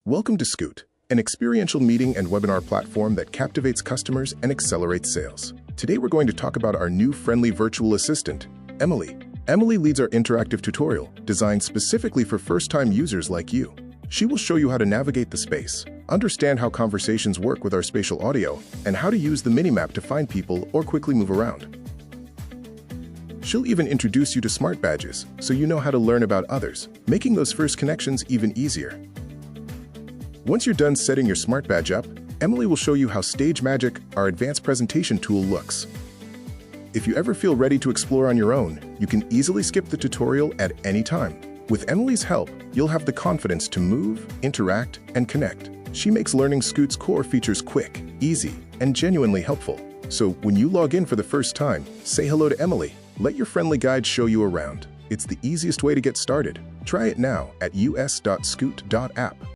Welcome to Scoot, an experiential meeting and webinar platform that captivates customers and accelerates sales. Today we're going to talk about our new friendly virtual assistant, Emily. Emily leads our interactive tutorial, designed specifically for first-time users like you. She will show you how to navigate the space, understand how conversations work with our spatial audio, and how to use the minimap to find people or quickly move around. She'll even introduce you to smart badges, so you know how to learn about others, making those first connections even easier. Once you're done setting your smart badge up, Emily will show you how Stage Magic, our advanced presentation tool, looks. If you ever feel ready to explore on your own, you can easily skip the tutorial at any time. With Emily's help, you'll have the confidence to move, interact, and connect. She makes learning Scoot's core features quick, easy, and genuinely helpful. So when you log in for the first time, say hello to Emily. Let your friendly guide show you around. It's the easiest way to get started. Try it now at us.scoot.app.